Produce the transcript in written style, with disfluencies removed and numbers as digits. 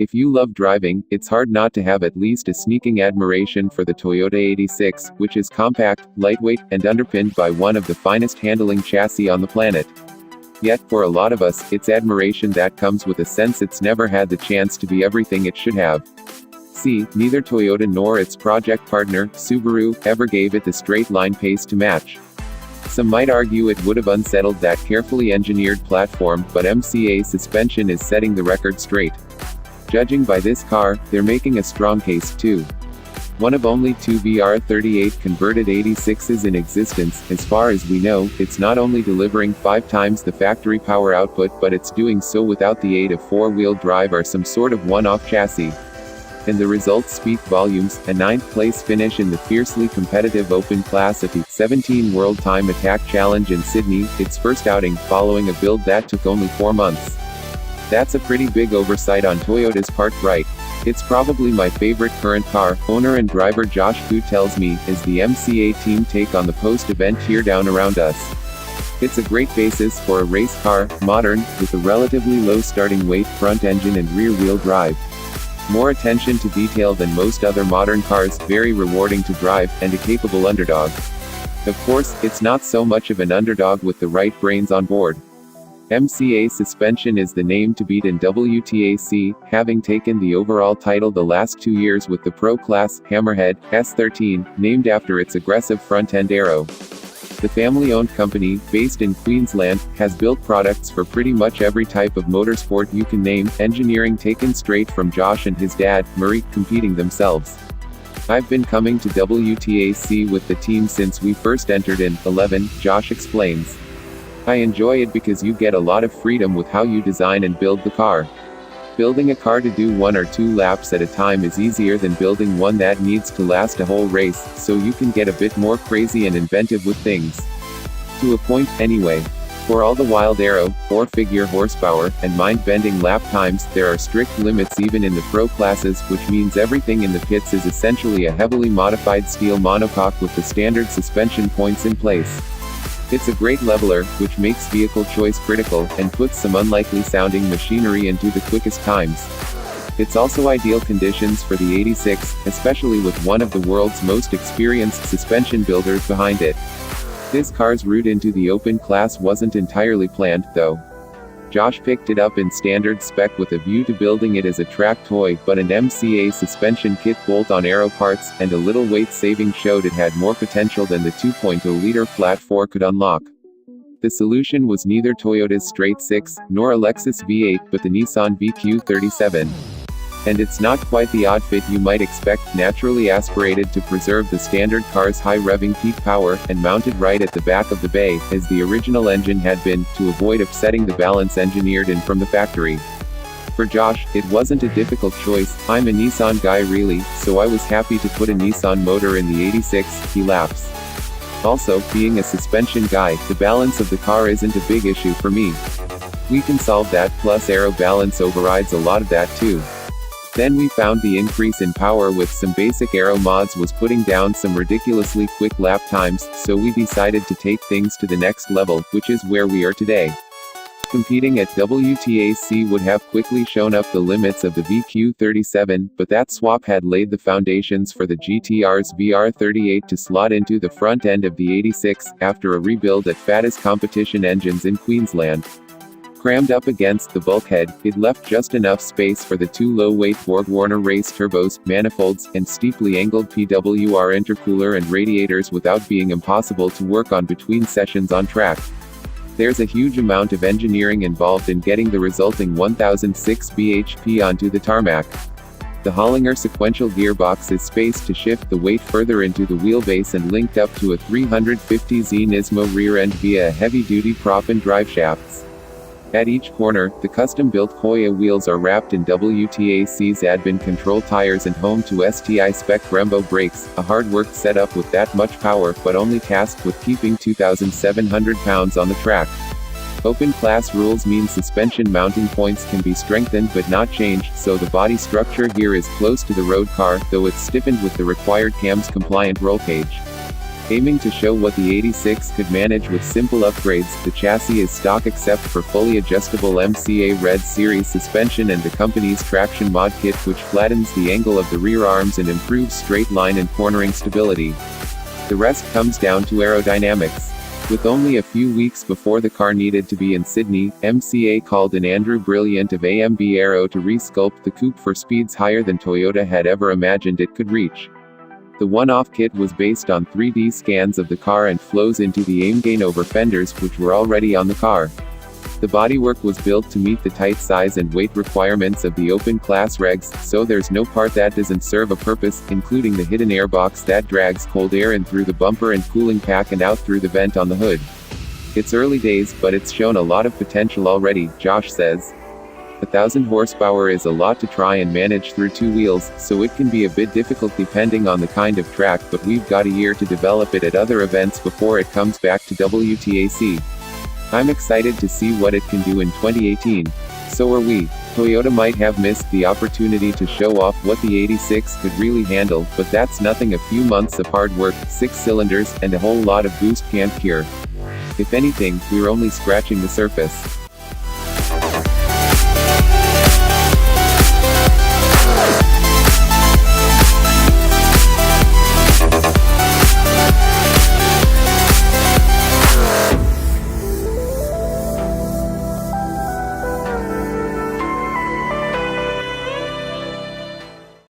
If you love driving, it's hard not to have at least a sneaking admiration for the Toyota 86, which is compact, lightweight, and underpinned by one of the finest handling chassis on the planet. Yet, for a lot of us, it's admiration that comes with a sense it's never had the chance to be everything it should have. See, neither Toyota nor its project partner, Subaru, ever gave it the straight-line pace to match. Some might argue it would have unsettled that carefully engineered platform, but MCA suspension is setting the record straight. Judging by this car, they're making a strong case too. One of only two VR38 converted 86s in existence, as far as we know, it's not only delivering 5 times the factory power output, but it's doing so without the aid of four-wheel drive or some sort of one-off chassis. And the results speak volumes: a 9th place finish in the fiercely competitive open class at the 17 World Time Attack Challenge in Sydney, its first outing, following a build that took only 4 months. That's a pretty big oversight on Toyota's part, right? It's probably my favorite current car. Owner and driver Josh Koo tells me, is the MCA team take on the post-event teardown around us. It's a great basis for a race car, modern, with a relatively low starting weight front engine and rear-wheel drive. More attention to detail than most other modern cars, very rewarding to drive, and a capable underdog. Of course, it's not so much of an underdog with the right brains on board. MCA Suspension is the name to beat in WTAC, having taken the overall title the last 2 years with the Pro Class Hammerhead S13, named after its aggressive front-end aero. The family-owned company, based in Queensland, has built products for pretty much every type of motorsport you can name, engineering taken straight from Josh and his dad, Murray, competing themselves. I've been coming to WTAC with the team since we first entered in 11, Josh explains. I enjoy it because you get a lot of freedom with how you design and build the car. Building a car to do 1 or 2 laps at a time is easier than building one that needs to last a whole race, so you can get a bit more crazy and inventive with things. To a point, anyway. For all the wild aero, 4-figure horsepower, and mind-bending lap times, there are strict limits even in the pro classes, which means everything in the pits is essentially a heavily modified steel monocoque with the standard suspension points in place. It's a great leveler, which makes vehicle choice critical, and puts some unlikely sounding machinery into the quickest times. It's also ideal conditions for the 86, especially with one of the world's most experienced suspension builders behind it. This car's route into the open class wasn't entirely planned, though. Josh picked it up in standard spec with a view to building it as a track toy, but an MCA suspension kit bolt-on aero parts, and a little weight saving showed it had more potential than the 2.0-liter flat 4 could unlock. The solution was neither Toyota's straight 6, nor a Lexus V8, but the Nissan VQ37. And it's not quite the odd fit you might expect, naturally aspirated to preserve the standard car's high revving peak power, and mounted right at the back of the bay, as the original engine had been, to avoid upsetting the balance engineered in from the factory. For Josh, it wasn't a difficult choice. I'm a Nissan guy really, so I was happy to put a Nissan motor in the 86, he laughs. Also, being a suspension guy, the balance of the car isn't a big issue for me. We can solve that, plus aero balance overrides a lot of that too. Then we found the increase in power with some basic aero mods was putting down some ridiculously quick lap times, so we decided to take things to the next level, which is where we are today. Competing at WTAC would have quickly shown up the limits of the VQ37, but that swap had laid the foundations for the GTR's VR38 to slot into the front end of the 86, after a rebuild at Fatta's competition engines in Queensland. Crammed up against the bulkhead, it left just enough space for the 2 low-weight BorgWarner race turbos, manifolds, and steeply angled PWR intercooler and radiators without being impossible to work on between sessions on track. There's a huge amount of engineering involved in getting the resulting 1006 bhp onto the tarmac. The Hollinger sequential gearbox is spaced to shift the weight further into the wheelbase and linked up to a 350Z Nismo rear end via a heavy-duty prop and driveshafts. At each corner, the custom-built Hoya wheels are wrapped in WTAC's Advin control tires and home to STI spec Brembo brakes, a hard-worked setup with that much power, but only tasked with keeping 2,700 pounds on the track. Open class rules mean suspension mounting points can be strengthened but not changed, so the body structure here is close to the road car, though it's stiffened with the required CAMS-compliant roll cage. Aiming to show what the 86 could manage with simple upgrades, the chassis is stock except for fully adjustable MCA Red Series suspension and the company's traction mod kit, which flattens the angle of the rear arms and improves straight line and cornering stability. The rest comes down to aerodynamics. With only a few weeks before the car needed to be in Sydney, MCA called in Andrew Brilliant of AMB Aero to re-sculpt the coupe for speeds higher than Toyota had ever imagined it could reach. The one-off kit was based on 3D scans of the car and flows into the AIM over fenders, which were already on the car. The bodywork was built to meet the tight size and weight requirements of the open class regs, so there's no part that doesn't serve a purpose, including the hidden airbox that drags cold air in through the bumper and cooling pack and out through the vent on the hood. It's early days, but it's shown a lot of potential already, Josh says. 1,000 horsepower is a lot to try and manage through two wheels, so it can be a bit difficult depending on the kind of track, but we've got a year to develop it at other events before it comes back to WTAC. I'm excited to see what it can do in 2018. So are we. Toyota might have missed the opportunity to show off what the 86 could really handle, but that's nothing a few months of hard work, 6 cylinders, and a whole lot of boost can't cure. If anything, we're only scratching the surface.